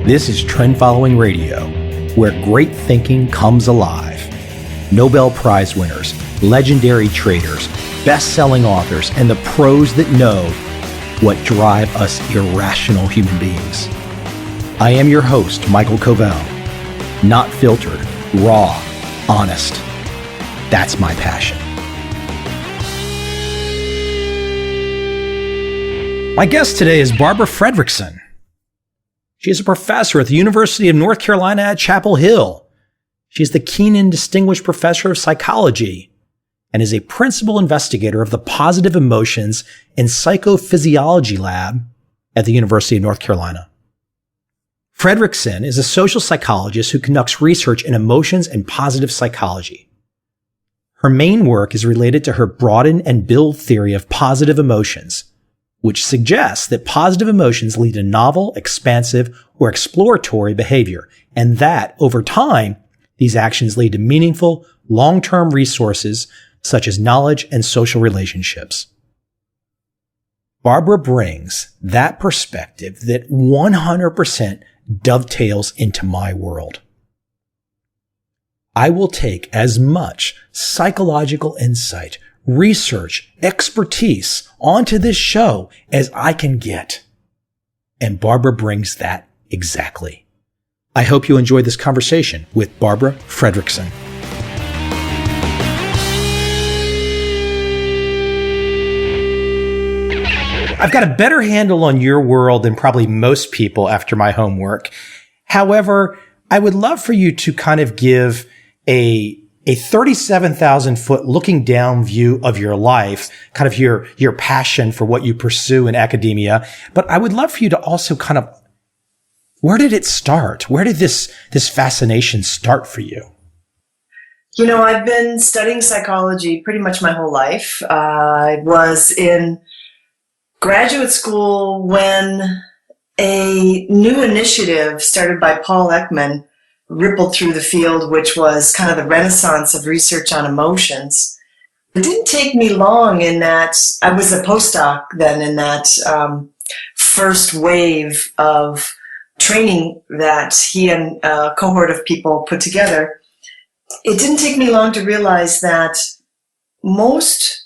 This is Trend Following Radio, where great thinking comes alive. Nobel Prize winners, legendary traders, best-selling authors, and the pros that know what drive us irrational human beings. I am your host, MICHAEL COVEL. Not filtered, raw, honest. That's my passion. My guest today is Barbara Fredrickson. She is a professor at the University of North Carolina at Chapel Hill. She is the Kenan Distinguished Professor of Psychology and is a principal investigator of the positive emotions and psychophysiology lab at the University of North Carolina. Fredrickson is a social psychologist who conducts research in emotions and positive psychology. Her main work is related to her broaden and build theory of positive emotions, which suggests that positive emotions lead to novel, expansive, or exploratory behavior, and that, over time, these actions lead to meaningful, long-term resources such as knowledge and social relationships. Barbara brings that perspective that 100% dovetails into my world. I will take as much psychological insight, research, expertise onto this show as I can get. And Barbara brings that exactly. I hope you enjoy this conversation with Barbara Fredrickson. I've got a better handle on your world than probably most people after my homework. However, I would love for you to kind of give a 37,000 foot looking down view of your life, kind of your passion for what you pursue in academia. But I would love for you to also kind of, where did it start? Where did this fascination start for you? You know, I've been studying psychology pretty much my whole life. I was in graduate school when a new initiative started by Paul Ekman rippled through the field, which was kind of the renaissance of research on emotions. It didn't take me long in that I was a postdoc then in that first wave of training that he and a cohort of people put together. It didn't take me long to realize that most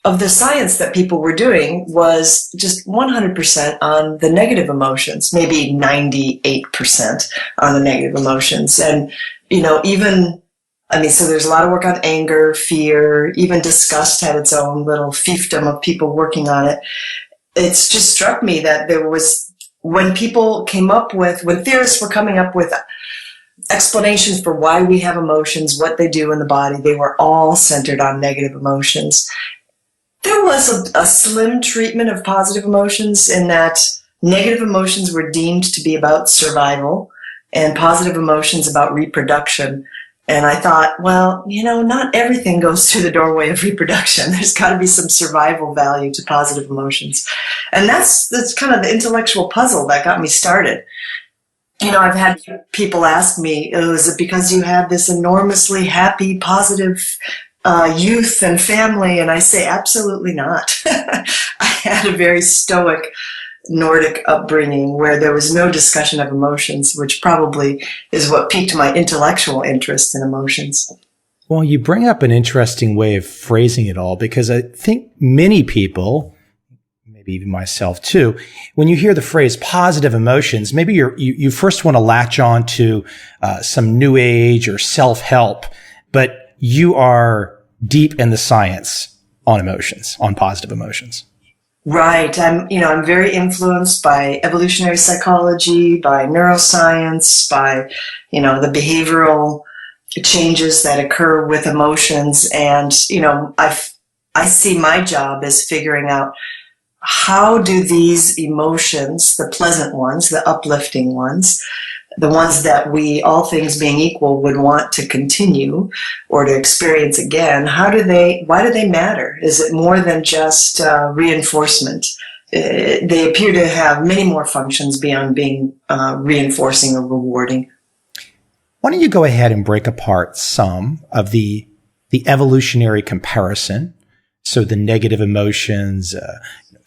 of the science that people were doing was just 100% on the negative emotions, maybe 98% on the negative emotions. And, you know, so there's a lot of work on anger, fear, even disgust had its own little fiefdom of people working on it. It's just struck me that when theorists were coming up with explanations for why we have emotions, what they do in the body, they were all centered on negative emotions. There was a slim treatment of positive emotions in that negative emotions were deemed to be about survival and positive emotions about reproduction. And I thought, well, you know, not everything goes through the doorway of reproduction. There's got to be some survival value to positive emotions. And that's kind of the intellectual puzzle that got me started. You know, I've had people ask me, is it because you have this enormously happy, positive youth and family? And I say, absolutely not. I had a very stoic Nordic upbringing where there was no discussion of emotions, which probably is what piqued my intellectual interest in emotions. Well, you bring up an interesting way of phrasing it all, because I think many people, maybe even myself too, when you hear the phrase positive emotions, maybe you first want to latch on to some new age or self-help, but you are deep in the science on emotions, on positive emotions. Right. I'm very influenced by evolutionary psychology, by neuroscience, by, the behavioral changes that occur with emotions. And, I see my job as figuring out how do these emotions, the pleasant ones, the uplifting ones, the ones that we, all things being equal, would want to continue or to experience again, why do they matter? Is it more than just reinforcement? They appear to have many more functions beyond being reinforcing or rewarding. Why don't you go ahead and break apart some of the evolutionary comparison? So the negative emotions,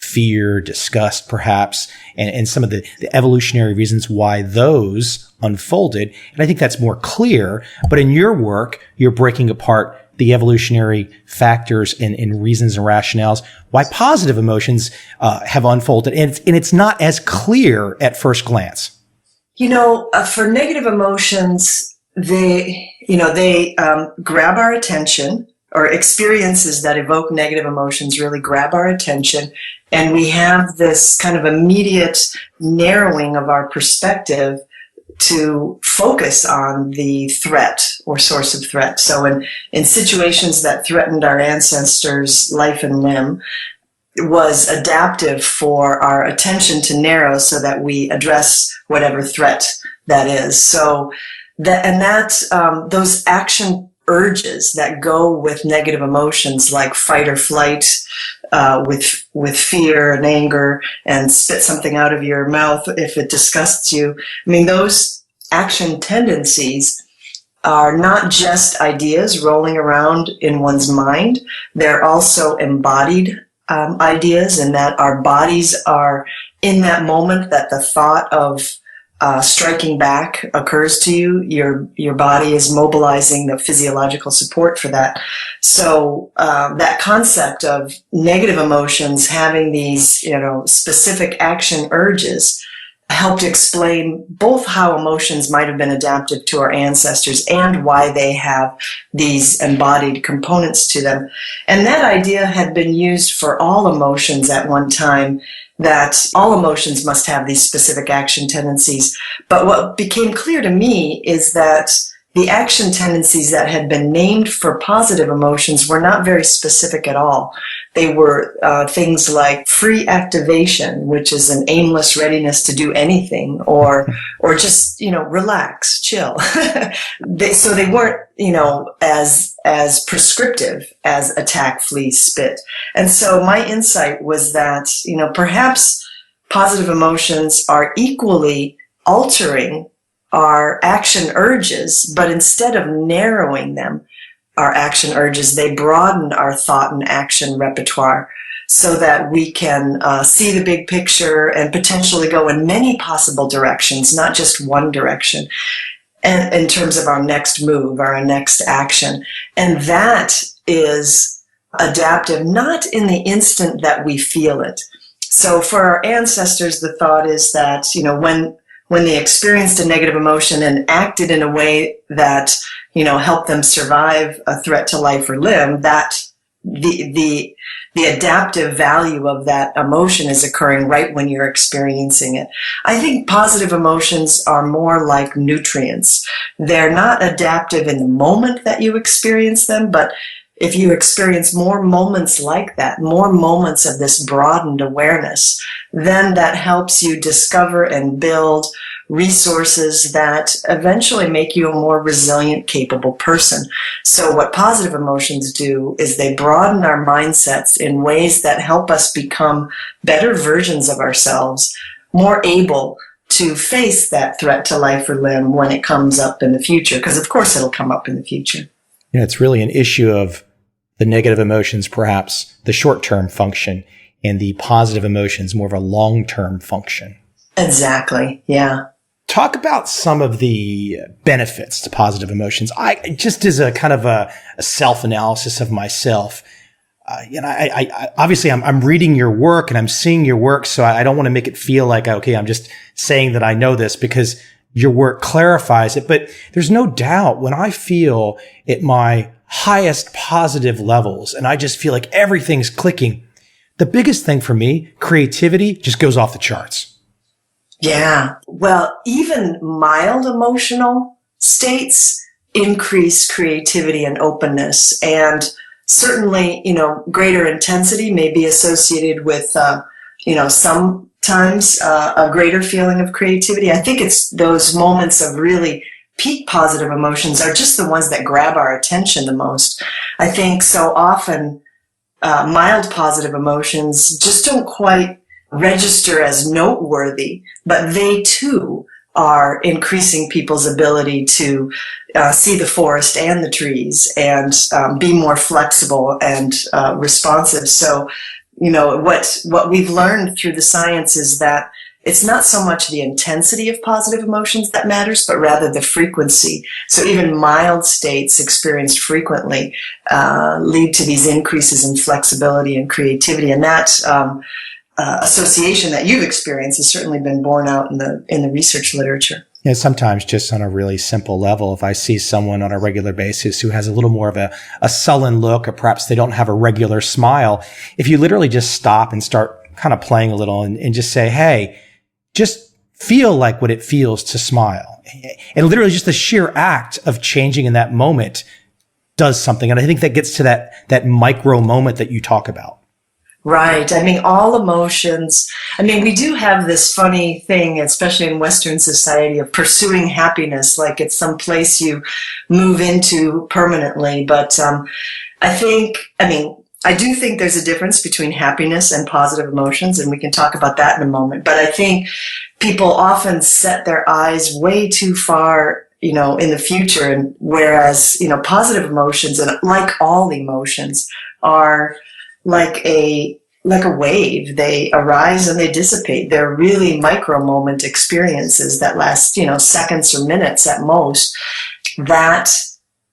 fear, disgust, perhaps, and some of the evolutionary reasons why those unfolded. And I think that's more clear. But in your work, you're breaking apart the evolutionary factors and reasons and rationales why positive emotions have unfolded. And it's not as clear at first glance. For negative emotions, they grab our attention, or experiences that evoke negative emotions really grab our attention. And we have this kind of immediate narrowing of our perspective to focus on the threat or source of threat. So in situations that threatened our ancestors' life and limb, it was adaptive for our attention to narrow so that we address whatever threat that is. So those action urges that go with negative emotions like fight or flight, with fear and anger, and spit something out of your mouth if it disgusts you. I mean, those action tendencies are not just ideas rolling around in one's mind. They're also embodied ideas, in that our bodies are in that moment that the thought of striking back occurs to you. Your body is mobilizing the physiological support for that. So that concept of negative emotions having these, specific action urges helped explain both how emotions might have been adaptive to our ancestors and why they have these embodied components to them. And that idea had been used for all emotions at one time, that all emotions must have these specific action tendencies. But what became clear to me is that the action tendencies that had been named for positive emotions were not very specific at all. They were things like free activation, which is an aimless readiness to do anything, or just, relax, chill. So they weren't, as prescriptive as attack, flee, spit. And so my insight was that, perhaps positive emotions are equally altering our action urges, but instead of narrowing them, our action urges, they broaden our thought and action repertoire so that we can see the big picture and potentially go in many possible directions, not just one direction, and in terms of our next move, our next action. And that is adaptive, not in the instant that we feel it. So for our ancestors, the thought is that, when they experienced a negative emotion and acted in a way that, helped them survive a threat to life or limb, that the adaptive value of that emotion is occurring right when you're experiencing it. I think positive emotions are more like nutrients. They're not adaptive in the moment that you experience them, but if you experience more moments like that, more moments of this broadened awareness, then that helps you discover and build resources that eventually make you a more resilient, capable person. So what positive emotions do is they broaden our mindsets in ways that help us become better versions of ourselves, more able to face that threat to life or limb when it comes up in the future, because of course it'll come up in the future. It's really an issue of the negative emotions, perhaps the short-term function, and the positive emotions, more of a long-term function. Exactly. Yeah. Talk about some of the benefits to positive emotions. I just as a kind of a self-analysis of myself, I obviously I'm reading your work and I'm seeing your work, so I don't want to make it feel like, okay, I'm just saying that I know this, because your work clarifies it. But there's no doubt when I feel at my highest positive levels and I just feel like everything's clicking, the biggest thing for me, creativity, just goes off the charts. Yeah. Well, even mild emotional states increase creativity and openness. And certainly, greater intensity may be associated with, sometimes a greater feeling of creativity. I think it's those moments of really peak positive emotions are just the ones that grab our attention the most. I think so often mild positive emotions just don't quite register as noteworthy, but they too are increasing people's ability to see the forest and the trees and be more flexible and responsive. So what we've learned through the science is that it's not so much the intensity of positive emotions that matters, but rather the frequency. So even mild states experienced frequently lead to these increases in flexibility and creativity. And that association that you've experienced has certainly been borne out in the research literature. Yeah, sometimes just on a really simple level, if I see someone on a regular basis who has a little more of a sullen look, or perhaps they don't have a regular smile, if you literally just stop and start kind of playing a little and just say, hey, just feel like what it feels to smile. And literally just the sheer act of changing in that moment does something. And I think that gets to that micro moment that you talk about. Right. I mean, all emotions. I mean, we do have this funny thing, especially in Western society, of pursuing happiness like it's some place you move into permanently. But I do think there's a difference between happiness and positive emotions, and we can talk about that in a moment. But I think people often set their eyes way too far, in the future, and whereas, positive emotions, and like all emotions, are like a wave. They arise and they dissipate. They're really micro moment experiences that last, seconds or minutes at most. That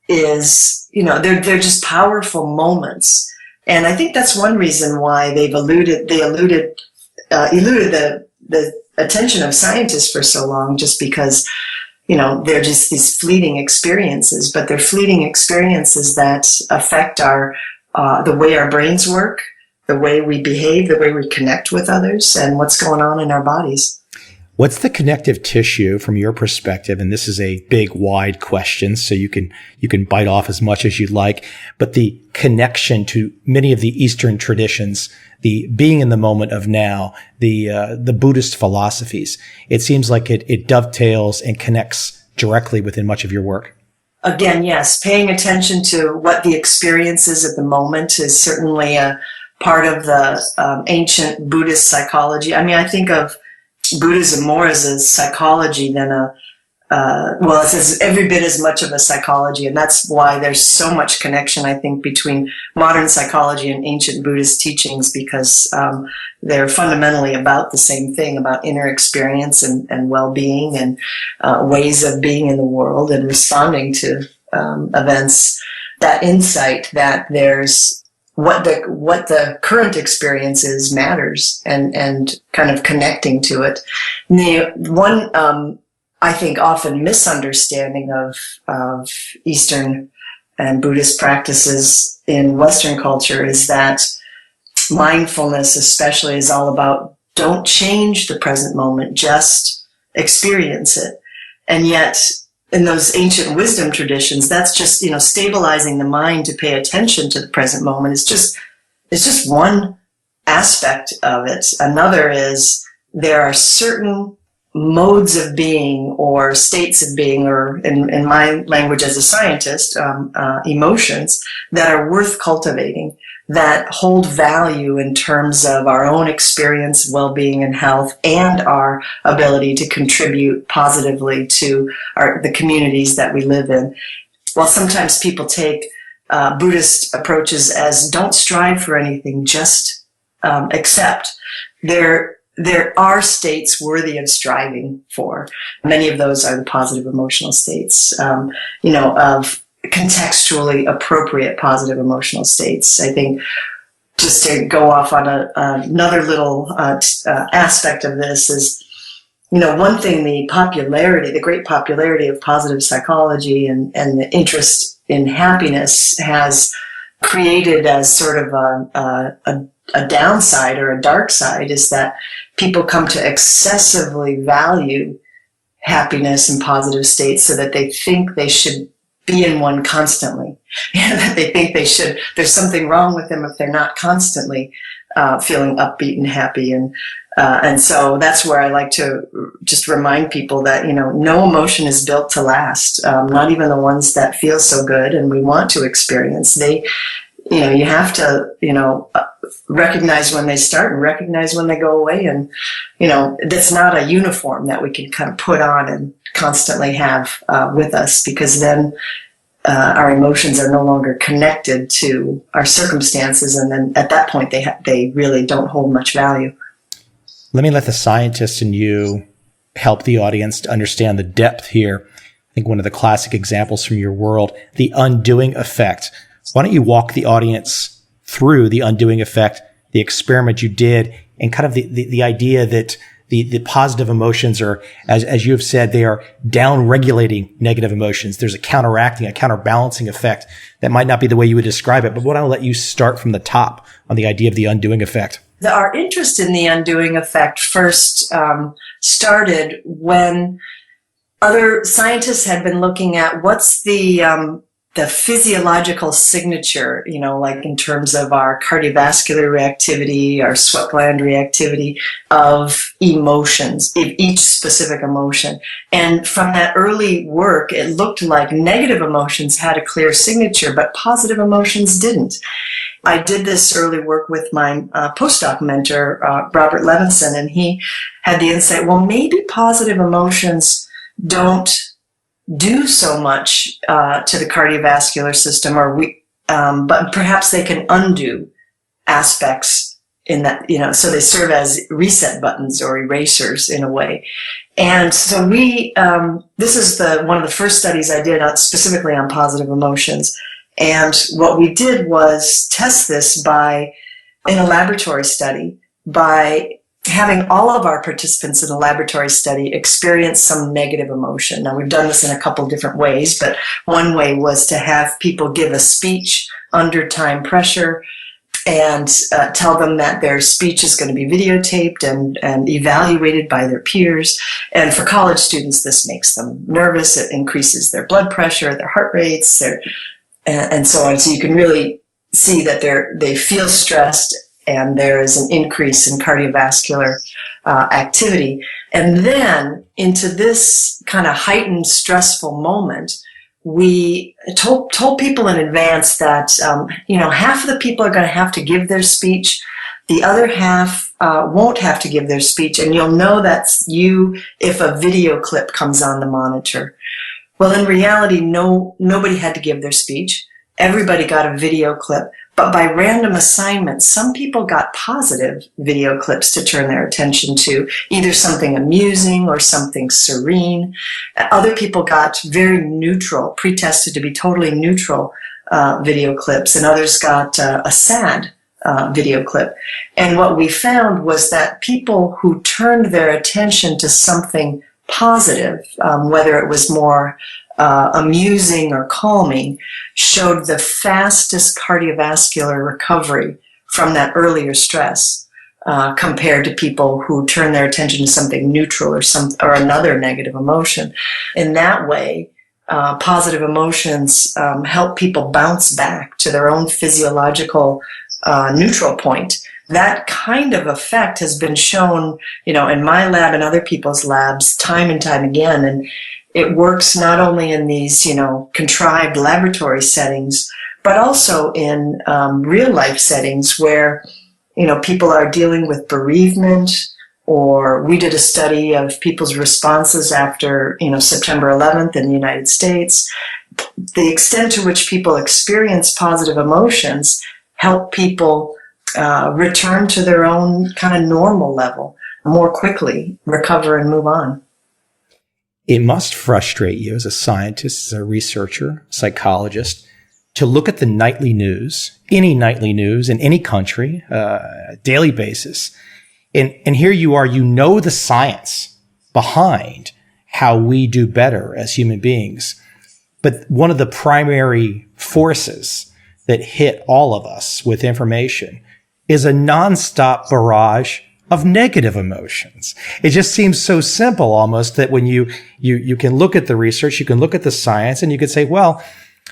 is, they're just powerful moments. And I think that's one reason why they eluded the attention of scientists for so long, just because, they're just these fleeting experiences, but they're fleeting experiences that affect the way our brains work, the way we behave, the way we connect with others, and what's going on in our bodies. What's the connective tissue from your perspective? And this is a big, wide question, so you can bite off as much as you'd like. But the connection to many of the Eastern traditions, the being in the moment of now, the Buddhist philosophies, it seems like it dovetails and connects directly within much of your work. Again, yes, paying attention to what the experience is at the moment is certainly a part of the ancient Buddhist psychology. I mean, I think of Buddhism more as a psychology than it's every bit as much of a psychology, and that's why there's so much connection, I think, between modern psychology and ancient Buddhist teachings, because they're fundamentally about the same thing, about inner experience and well-being and ways of being in the world and responding to events. That insight that there's what the current experience is matters, and kind of connecting to it. And the one I think often misunderstanding of Eastern and Buddhist practices in Western culture is that mindfulness especially is all about don't change the present moment, just experience it. And yet in those ancient wisdom traditions, that's just, stabilizing the mind to pay attention to the present moment is just one aspect of it. Another is there are certain modes of being or states of being, or in my language as a scientist, emotions that are worth cultivating, that hold value in terms of our own experience, well-being, and health, and our ability to contribute positively to the communities that we live in. While sometimes people take Buddhist approaches as don't strive for anything, just accept. There are states worthy of striving for. Many of those are the positive emotional states, of contextually appropriate positive emotional states. I think just to go off on another little aspect of this is, one thing, the great popularity of positive psychology and the interest in happiness has created as sort of a downside or a dark side is that people come to excessively value happiness and positive states so that they think they should be in one constantly. That they think there's something wrong with them if they're not constantly feeling upbeat and happy. And so that's where I like to just remind people that, no emotion is built to last, not even the ones that feel so good and we want to experience. You have to, recognize when they start and recognize when they go away. And, that's not a uniform that we can kind of put on and constantly have with us, because then our emotions are no longer connected to our circumstances, and then at that point they really don't hold much value. Let me let the scientist in you help the audience to understand the depth here. I think one of the classic examples from your world, the undoing effect. Why don't you walk the audience through the undoing effect, the experiment you did, and kind of the idea that the positive emotions are, as you have said, they are down-regulating negative emotions. There's a counterbalancing effect that might not be the way you would describe it, but why don't I let you start from the top on the idea of the undoing effect? Our interest in the undoing effect first started when other scientists had been looking at what's the physiological signature, like in terms of our cardiovascular reactivity, our sweat gland reactivity of emotions, each specific emotion. And from that early work, it looked like negative emotions had a clear signature, but positive emotions didn't. I did this early work with my postdoc mentor, Robert Levinson, and he had the insight, well, maybe positive emotions don't do so much to the cardiovascular system, but perhaps they can undo aspects in that, so they serve as reset buttons or erasers in a way. And so this is one of the first studies I did specifically on positive emotions. And what we did was test this in a laboratory study by having all of our participants in the laboratory study experience some negative emotion. Now, we've done this in a couple different ways, but one way was to have people give a speech under time pressure and tell them that their speech is going to be videotaped and evaluated by their peers. And for college students, this makes them nervous. It increases their blood pressure, their heart rates, and so on. So you can really see that they feel stressed, and there is an increase in cardiovascular activity. And then into this kind of heightened, stressful moment, we told people in advance that, half of the people are going to have to give their speech. The other half won't have to give their speech, and you'll know that's you if a video clip comes on the monitor. Well, in reality, nobody had to give their speech. Everybody got a video clip. But by random assignment, some people got positive video clips to turn their attention to, either something amusing or something serene. Other people got very neutral, pre-tested to be totally neutral video clips, and others got a sad video clip. And what we found was that people who turned their attention to something positive, whether it was more amusing or calming, showed the fastest cardiovascular recovery from that earlier stress compared to people who turn their attention to something neutral or another negative emotion. In that way, positive emotions help people bounce back to their own physiological neutral point. That kind of effect has been shown, in my lab and other people's labs time and time again, and it works not only in these, contrived laboratory settings, but also in real life settings where, people are dealing with bereavement, or we did a study of people's responses after, September 11th in the United States. The extent to which people experience positive emotions help people return to their own kind of normal level more quickly, recover and move on. It must frustrate you as a scientist, as a researcher, psychologist, to look at the nightly news, any nightly news in any country, daily basis. And here you are, the science behind how we do better as human beings. But one of the primary forces that hit all of us with information is a nonstop barrage of negative emotions. It just seems so simple almost that when you can look at the research, you can look at the science, and you could say, well,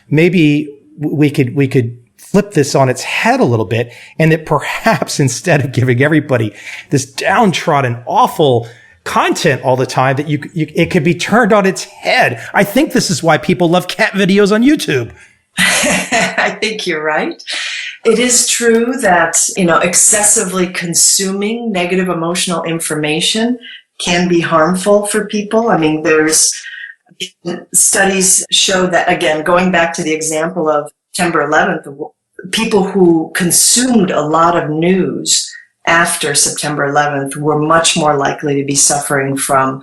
maybe we could flip this on its head a little bit, and that perhaps instead of giving everybody this downtrodden, awful content all the time, that it could be turned on its head. I think this is why people love cat videos on YouTube. I think you're right. It is true that, excessively consuming negative emotional information can be harmful for people. I mean, there's Studies show that, again, going back to the example of September 11th, people who consumed a lot of news after September 11th were much more likely to be suffering from,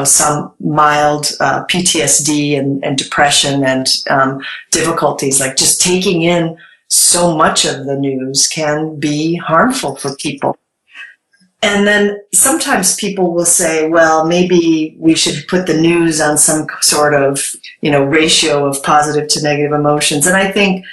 some mild PTSD and depression and difficulties. Like just taking in so much of the news can be harmful for people. And then sometimes people will say, well, maybe we should put the news on some sort of, ratio of positive to negative emotions. And I think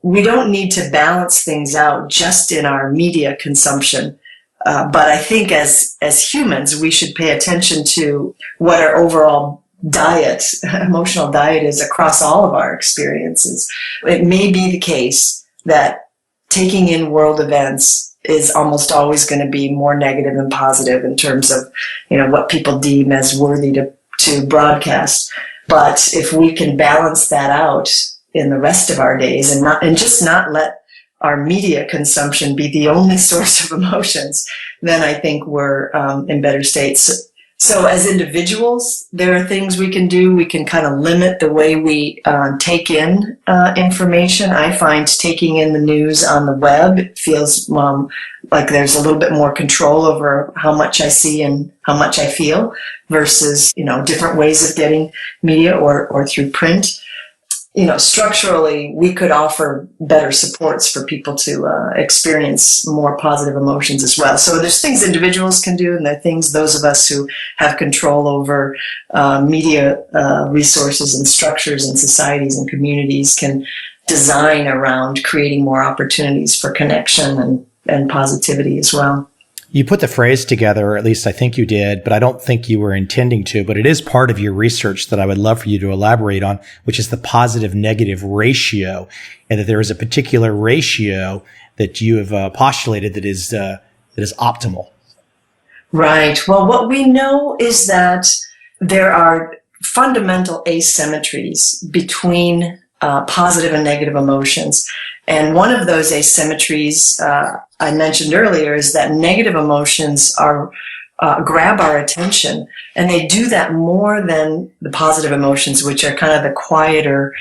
we don't need to balance things out just in our media consumption. But I think as humans, we should pay attention to what our overall emotional diet is across all of our experiences. It may be the case that taking in world events is almost always going to be more negative than positive in terms of, what people deem as worthy to broadcast. But if we can balance that out in the rest of our days and just not let our media consumption be the only source of emotions, then I think we're in better states. So as individuals, there are things we can do. We can kind of limit the way we take in information. I find taking in the news on the web feels like there's a little bit more control over how much I see and how much I feel versus, different ways of getting media or through print. Structurally, we could offer better supports for people to experience more positive emotions as well. So there's things individuals can do, and there are things those of us who have control over media resources and structures and societies and communities can design around creating more opportunities for connection and positivity as well. You put the phrase together, or at least I think you did, but I don't think you were intending to, but it is part of your research that I would love for you to elaborate on, which is the positive-negative ratio, and that there is a particular ratio that you have postulated that is optimal. Right. Well, what we know is that there are fundamental asymmetries between positive and negative emotions. And one of those asymmetries I mentioned earlier is that negative emotions grab our attention, and they do that more than the positive emotions, which are kind of the quieter,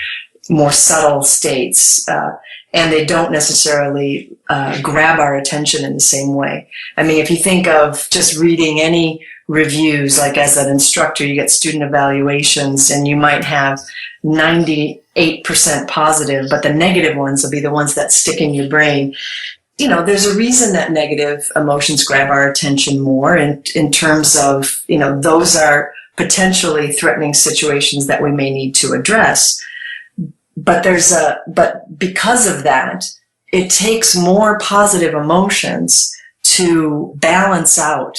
more subtle states, and they don't necessarily grab our attention in the same way. I mean, if you think of just reading any reviews, like as an instructor, you get student evaluations, and you might have 98% positive, but the negative ones will be the ones that stick in your brain. There's a reason that negative emotions grab our attention more in terms of, those are potentially threatening situations that we may need to address. But because of that, it takes more positive emotions to balance out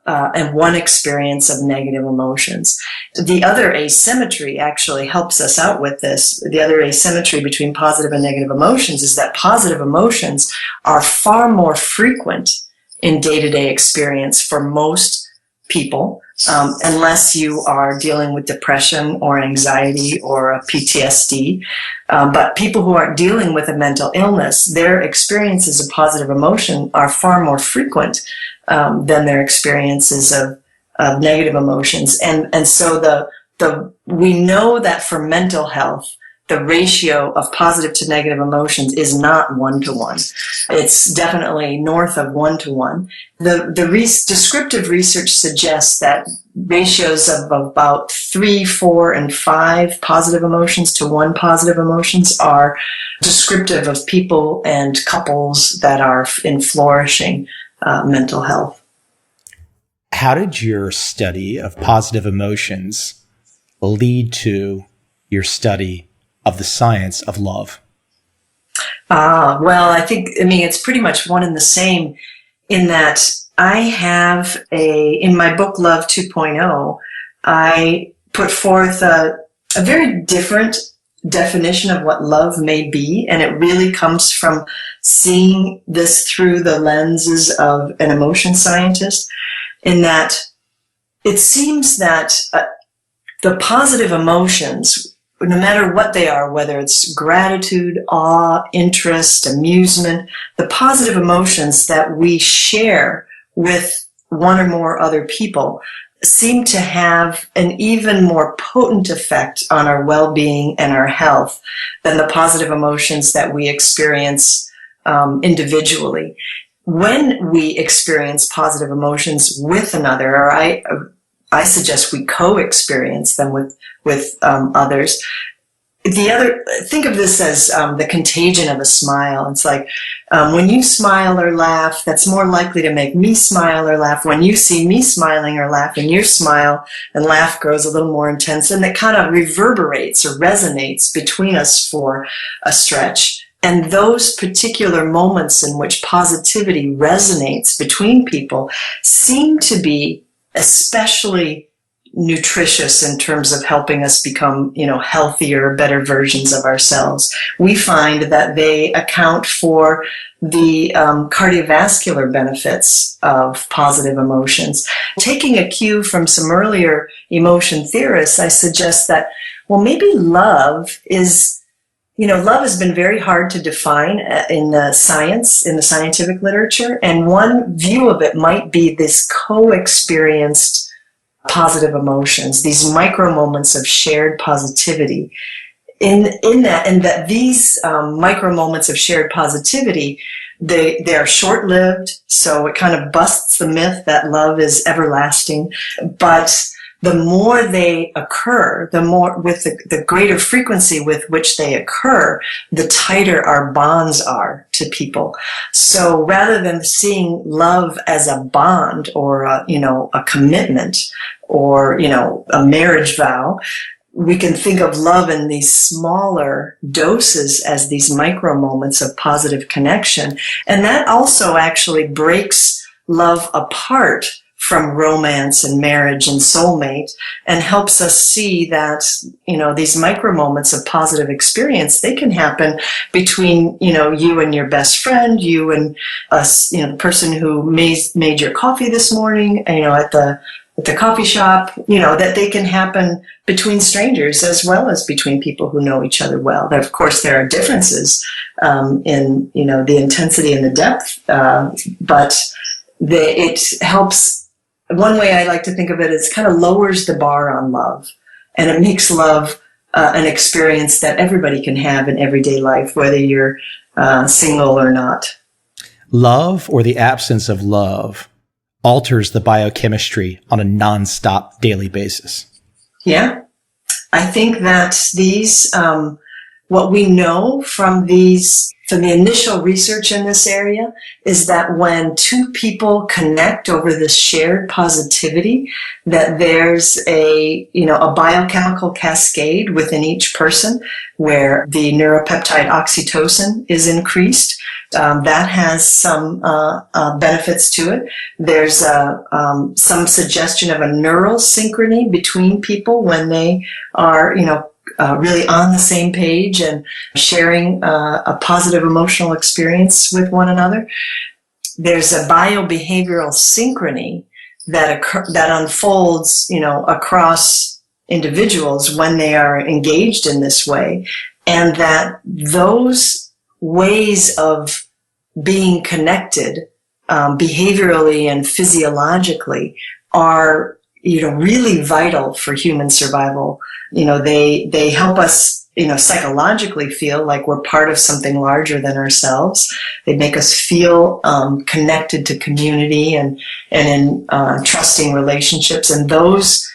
and one experience of negative emotions. The other asymmetry actually helps us out with this. The other asymmetry between positive and negative emotions is that positive emotions are far more frequent in day-to-day experience for most people, unless you are dealing with depression or anxiety or a PTSD. But people who aren't dealing with a mental illness, their experiences of positive emotion are far more frequent than their experiences of negative emotions. And so we know that for mental health, the ratio of positive to negative emotions is not 1-to-1. It's definitely north of 1-to-1. The descriptive research suggests that ratios of about 3, 4, and 5 positive emotions to 1 positive emotions are descriptive of people and couples that are in flourishing mental health. How did your study of positive emotions lead to your study of the science of love? Well, it's pretty much one and the same in that I have in my book, Love 2.0, I put forth a very different definition of what love may be, and it really comes from seeing this through the lenses of an emotion scientist, in that it seems that the positive emotions, no matter what they are, whether it's gratitude, awe, interest, amusement, the positive emotions that we share with one or more other people seem to have an even more potent effect on our well-being and our health than the positive emotions that we experience individually. When we experience positive emotions with another, or I suggest we co-experience them with others. Think of this as the contagion of a smile. It's like when you smile or laugh, that's more likely to make me smile or laugh. When you see me smiling or laughing, your smile and laugh grows a little more intense, and it kind of reverberates or resonates between us for a stretch. And those particular moments in which positivity resonates between people seem to be especially nutritious in terms of helping us become, healthier, better versions of ourselves. We find that they account for the cardiovascular benefits of positive emotions. Taking a cue from some earlier emotion theorists, I suggest that, maybe love has been very hard to define in the scientific literature, and one view of it might be this co-experienced positive emotions, these micro moments of shared positivity. In that these micro moments of shared positivity, they are short-lived, so it kind of busts the myth that love is everlasting. But the more they occur, the more with the greater frequency with which they occur, the tighter our bonds are to people. So rather than seeing love as a bond or a commitment or a marriage vow, we can think of love in these smaller doses as these micro moments of positive connection. And that also actually breaks love apart from romance and marriage and soulmate, and helps us see that, these micro moments of positive experience, they can happen between, you and your best friend, you and us, the person who made your coffee this morning, at the coffee shop, that they can happen between strangers as well as between people who know each other well. Of course, there are differences in, the intensity and the depth, but it helps. One way I like to think of it is kind of lowers the bar on love, and it makes love an experience that everybody can have in everyday life, whether you're single or not. Love, or the absence of love, alters the biochemistry on a nonstop daily basis. Yeah. I think that these, what we know from the initial research in this area is that when two people connect over this shared positivity, that there's a biochemical cascade within each person where the neuropeptide oxytocin is increased. That has some benefits to it. There's some suggestion of a neural synchrony between people when they are, really on the same page and sharing a positive emotional experience with one another. There's a biobehavioral synchrony that unfolds, across individuals when they are engaged in this way, and that those ways of being connected behaviorally and physiologically are really vital for human survival. They help us, psychologically feel like we're part of something larger than ourselves. They make us feel connected to community and in trusting relationships. And those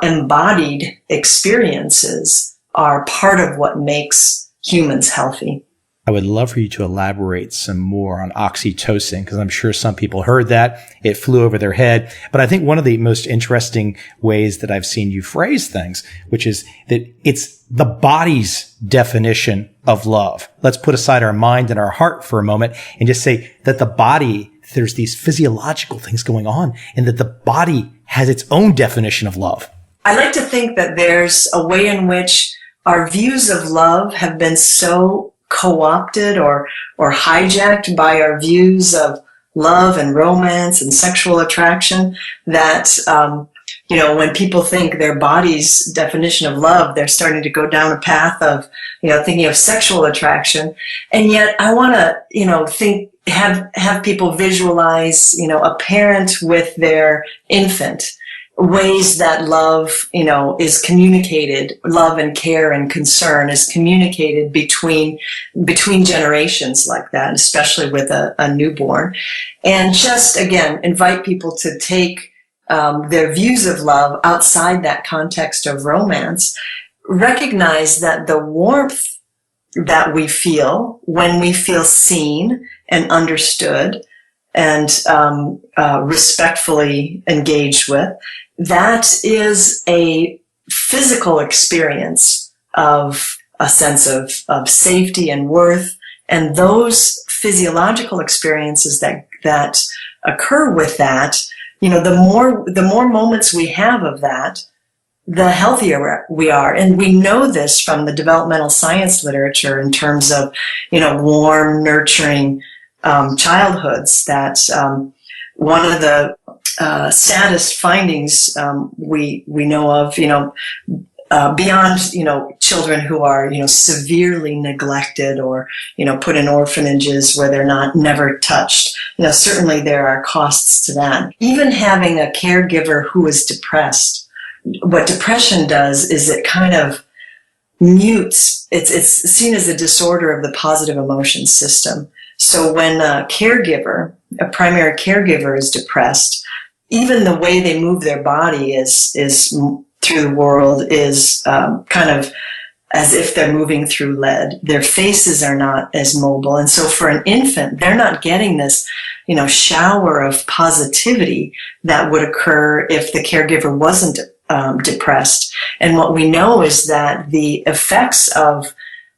embodied experiences are part of what makes humans healthy. I would love for you to elaborate some more on oxytocin, because I'm sure some people heard that. It flew over their head. But I think one of the most interesting ways that I've seen you phrase things, which is that it's the body's definition of love. Let's put aside our mind and our heart for a moment and just say that the body, there's these physiological things going on, and that the body has its own definition of love. I like to think that there's a way in which our views of love have been so co-opted or hijacked by our views of love and romance and sexual attraction that, when people think their body's definition of love, they're starting to go down a path of, thinking of sexual attraction. And yet I want to, have people visualize, a parent with their infant. ways that love, is communicated, love and care and concern is communicated between generations like that, especially with a newborn. And just, again, invite people to take their views of love outside that context of romance. Recognize that the warmth that we feel when we feel seen and understood and respectfully engaged with, that is a physical experience of a sense of safety and worth. And those physiological experiences that occur with that, the more moments we have of that, the healthier we are. And we know this from the developmental science literature in terms of, warm, nurturing childhoods, that one of the saddest findings we know of, beyond, children who are, severely neglected or, put in orphanages where they're never touched. Certainly there are costs to that. Even having a caregiver who is depressed, what depression does is it kind of mutes, it's seen as a disorder of the positive emotion system. So when a primary caregiver is depressed, even the way they move their body is through the world is kind of as if they're moving through lead. Their faces are not as mobile. And so for an infant, they're not getting this, shower of positivity that would occur if the caregiver wasn't depressed. And what we know is that the effects of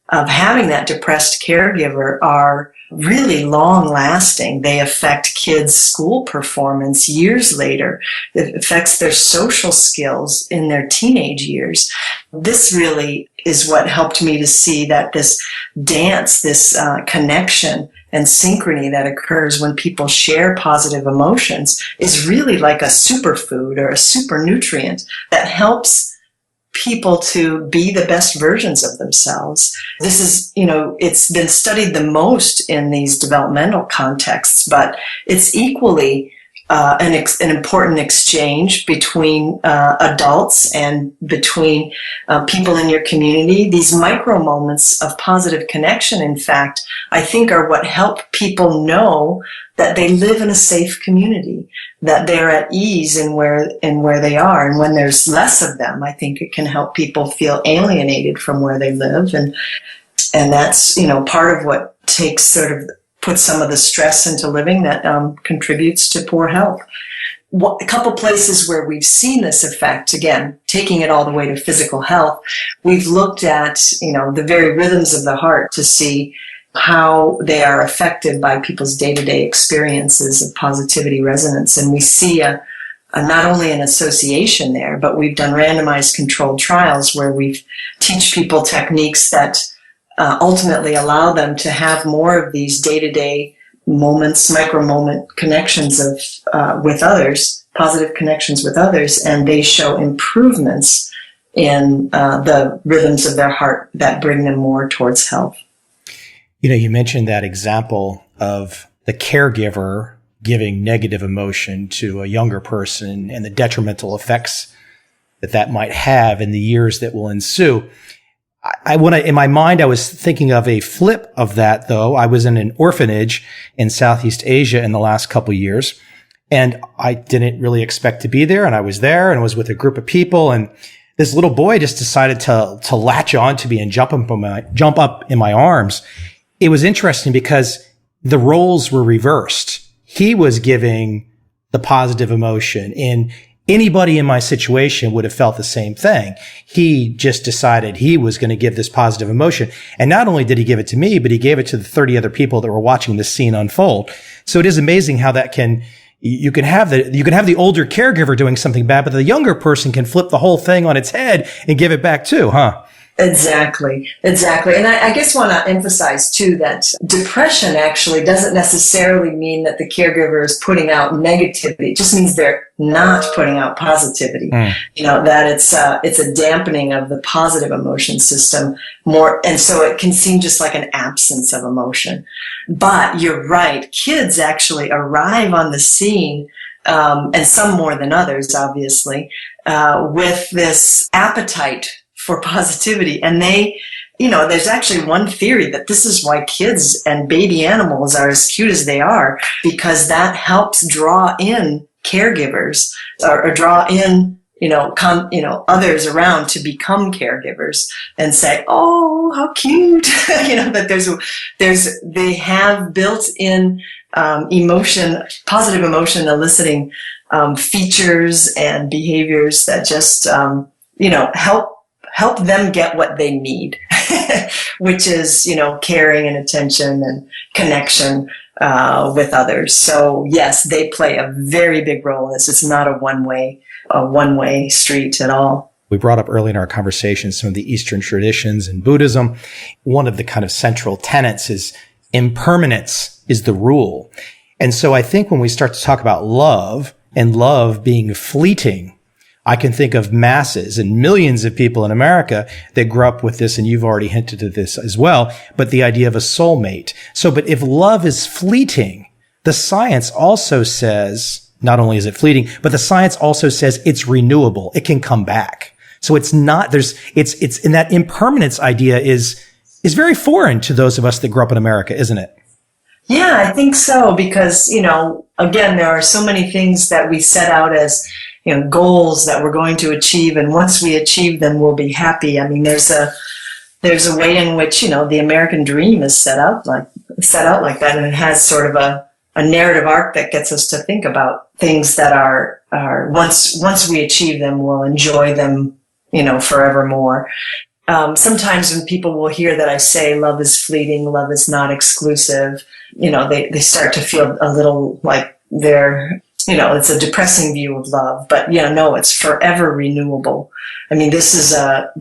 having that depressed caregiver are really long lasting. They affect kids' school performance years later. It affects their social skills in their teenage years. This really is what helped me to see that this dance, this connection and synchrony that occurs when people share positive emotions is really like a superfood or a super nutrient that helps people to be the best versions of themselves. This is, it's been studied the most in these developmental contexts, but it's equally an important exchange between adults and between people in your community. These micro moments of positive connection, in fact, I think are what help people know that they live in a safe community, that they're at ease in where they are. And when there's less of them, I think it can help people feel alienated from where they live. And that's, part of what puts some of the stress into living that contributes to poor health. A couple places where we've seen this effect, again, taking it all the way to physical health, we've looked at, the very rhythms of the heart to see how they are affected by people's day-to-day experiences of positivity resonance. And we see not only an association there, but we've done randomized controlled trials where we teach people techniques that ultimately allow them to have more of these day-to-day moments, micro-moment connections with others, positive connections with others, and they show improvements in the rhythms of their heart that bring them more towards health. You mentioned that example of the caregiver giving negative emotion to a younger person and the detrimental effects that might have in the years that will ensue. In my mind, I was thinking of a flip of that, though. I was in an orphanage in Southeast Asia in the last couple of years, and I didn't really expect to be there. And I was there and was with a group of people, and this little boy just decided to latch on to me and jump up in my arms. It was interesting because the roles were reversed. He was giving the positive emotion, and anybody in my situation would have felt the same thing. He just decided he was going to give this positive emotion. And not only did he give it to me, but he gave it to the 30 other people that were watching this scene unfold. So it is amazing how that you can have the older caregiver doing something bad, but the younger person can flip the whole thing on its head and give it back too, huh? Exactly. And I guess want to emphasize too that depression actually doesn't necessarily mean that the caregiver is putting out negativity. It just means they're not putting out positivity. That it's a dampening of the positive emotion system more, and so it can seem just like an absence of emotion. But you're right, kids actually arrive on the scene and some more than others, obviously, with this appetite for positivity. And there's actually one theory that this is why kids and baby animals are as cute as they are, because that helps draw in caregivers or draw in others around to become caregivers and say, oh, how cute, that they have built in positive emotion eliciting features and behaviors that just help them get what they need, which is caring and attention and connection with others. So yes, they play a very big role in this. It's not a one-way street at all. We brought up early in our conversation some of the Eastern traditions and Buddhism. One of the kind of central tenets is impermanence is the rule. And so I think when we start to talk about love and love being fleeting, I can think of masses and millions of people in America that grew up with this, and you've already hinted at this as well, but the idea of a soulmate. But if love is fleeting, the science also says, not only is it fleeting, but the science also says it's renewable. It can come back. So it's not, it's in that impermanence idea is very foreign to those of us that grew up in America, isn't it? Yeah, I think so, because, again, there are so many things that we set out as, goals that we're going to achieve, and once we achieve them, we'll be happy. I mean, there's a way in which, the American dream is set out like that, and it has sort of a narrative arc that gets us to think about things that are once we achieve them, we'll enjoy them, forevermore. Sometimes when people will hear that I say love is fleeting, love is not exclusive, they start to feel a little like they're, it's a depressing view of love. But no, it's forever renewable. I mean, this is a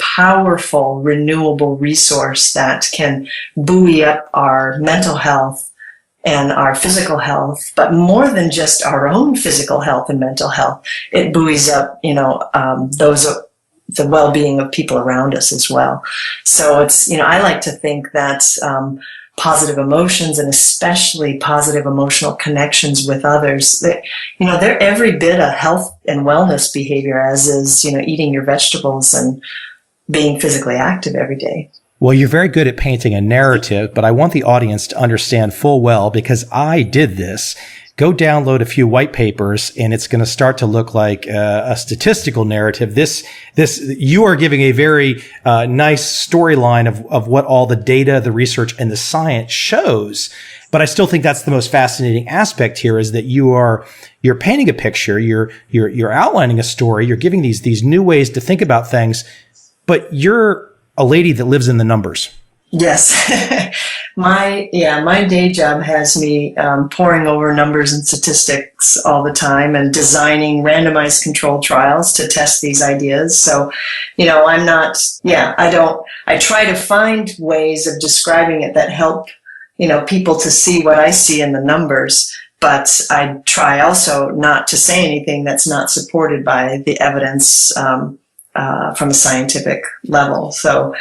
powerful, renewable resource that can buoy up our mental health and our physical health, but more than just our own physical health and mental health. It buoys up, the well-being of people around us as well. So it's, I like to think that positive emotions, and especially positive emotional connections with others, they're every bit a health and wellness behavior, as is, eating your vegetables and being physically active every day. Well, you're very good at painting a narrative, but I want the audience to understand full well, because I did this. Go download a few white papers, and it's going to start to look like a statistical narrative. You are giving a very nice storyline of what all the data, the research, and the science shows. But I still think that's the most fascinating aspect here, is that you're painting a picture, you're outlining a story, you're giving these new ways to think about things, but you're a lady that lives in the numbers. Yes. My day job has me poring over numbers and statistics all the time and designing randomized controlled trials to test these ideas. So, I try to find ways of describing it that help, people to see what I see in the numbers. But I try also not to say anything that's not supported by the evidence from a scientific level. So,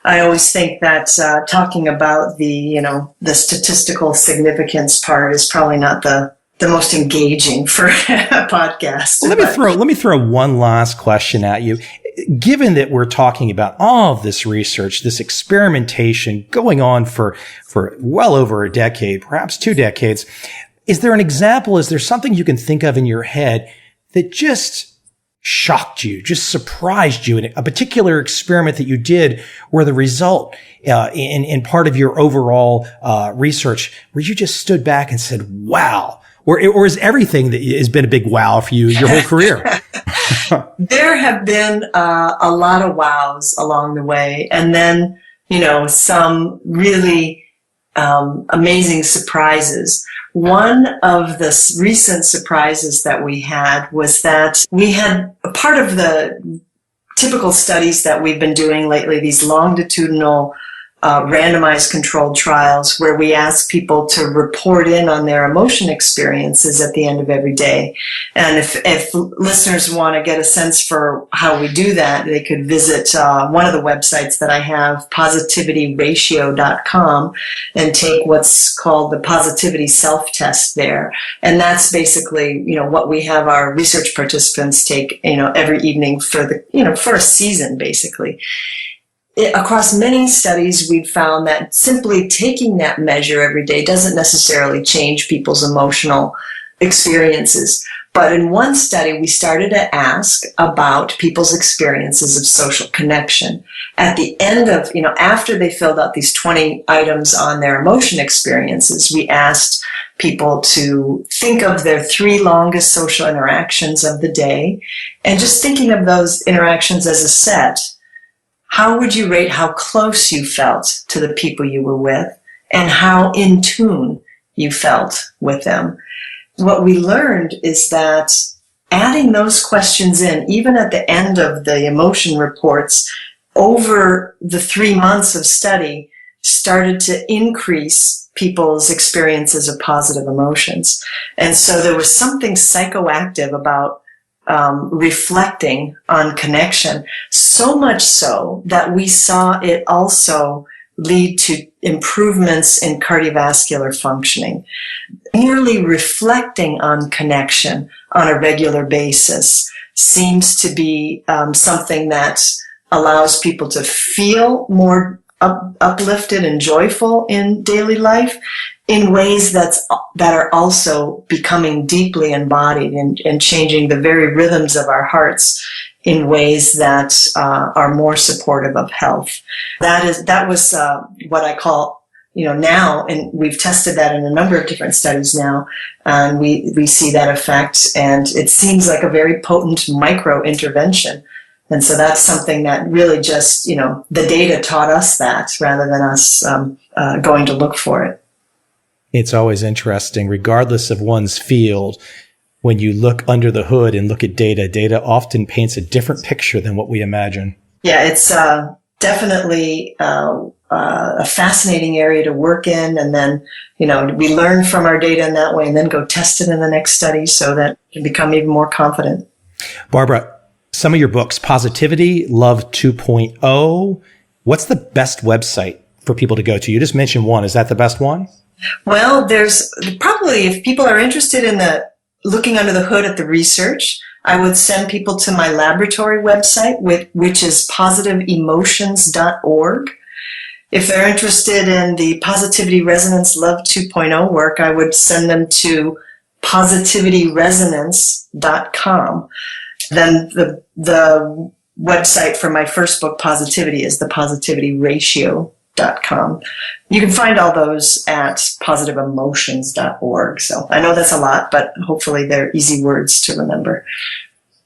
I always think that talking about the statistical significance part is probably not the most engaging for a podcast. Well, let me throw one last question at you. Given that we're talking about all of this research, this experimentation going on for well over a decade, perhaps 2 decades, is there an example? Is there something you can think of in your head that just shocked you, just surprised you, in a particular experiment that you did where the result in part of your overall research, where you just stood back and said, wow, or is everything that has been a big wow for you your whole career? There have been a lot of wows along the way, and then some really amazing surprises. One of the recent surprises that we had was that we had a part of the typical studies that we've been doing lately, these longitudinal randomized controlled trials where we ask people to report in on their emotion experiences at the end of every day. And if listeners want to get a sense for how we do that, they could visit one of the websites that I have, positivityratio.com, and take what's called the positivity self-test there. And that's basically, what we have our research participants take, every evening for for a season, basically. Across many studies, we've found that simply taking that measure every day doesn't necessarily change people's emotional experiences. But in one study, we started to ask about people's experiences of social connection. At the end of, after they filled out these 20 items on their emotion experiences, we asked people to think of their 3 longest social interactions of the day, and just thinking of those interactions as a set. How would you rate how close you felt to the people you were with and how in tune you felt with them? What we learned is that adding those questions in, even at the end of the emotion reports, over the 3 months of study, started to increase people's experiences of positive emotions. And so there was something psychoactive about reflecting on connection, so much so that we saw it also lead to improvements in cardiovascular functioning. Merely reflecting on connection on a regular basis seems to be something that allows people to feel more uplifted and joyful in daily life in ways that are also becoming deeply embodied and changing the very rhythms of our hearts in ways that are more supportive of health. That was what I call, now, and we've tested that in a number of different studies now, and we see that effect, and it seems like a very potent micro intervention. And so that's something that really just, the data taught us that rather than us going to look for it. It's always interesting, regardless of one's field, when you look under the hood and look at data often paints a different picture than what we imagine. Yeah, it's definitely a fascinating area to work in. And then, we learn from our data in that way and then go test it in the next study so that we can become even more confident. Barbara, some of your books, Positivity, Love 2.0, what's the best website for people to go to? You just mentioned one. Is that the best one? Well, there's probably, if people are interested in looking under the hood at the research, I would send people to my laboratory website, which is positiveemotions.org. If they're interested in the Positivity Resonance Love 2.0 work, I would send them to positivityresonance.com. Then the website for my first book, Positivity, is the positivityratio.com. You can find all those at positiveemotions.org. So I know that's a lot, but hopefully they're easy words to remember.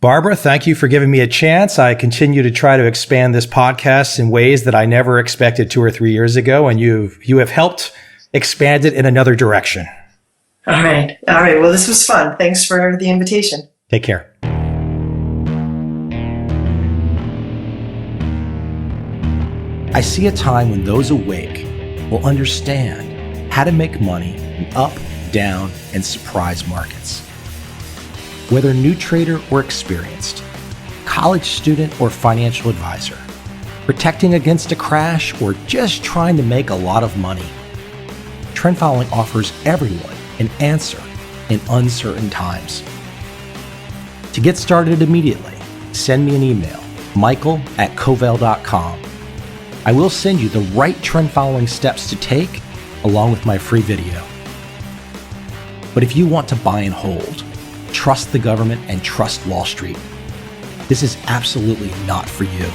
Barbara, thank you for giving me a chance. I continue to try to expand this podcast in ways that I never expected 2 or 3 years ago, and you have helped expand it in another direction. All right. Well, this was fun. Thanks for the invitation. Take care. I see a time when those awake will understand how to make money in up, down, and surprise markets. Whether new trader or experienced, college student or financial advisor, protecting against a crash or just trying to make a lot of money, trend following offers everyone an answer in uncertain times. To get started immediately, send me an email, michael@covel.com. I will send you the right trend following steps to take along with my free video. But if you want to buy and hold, trust the government and trust Wall Street, this is absolutely not for you.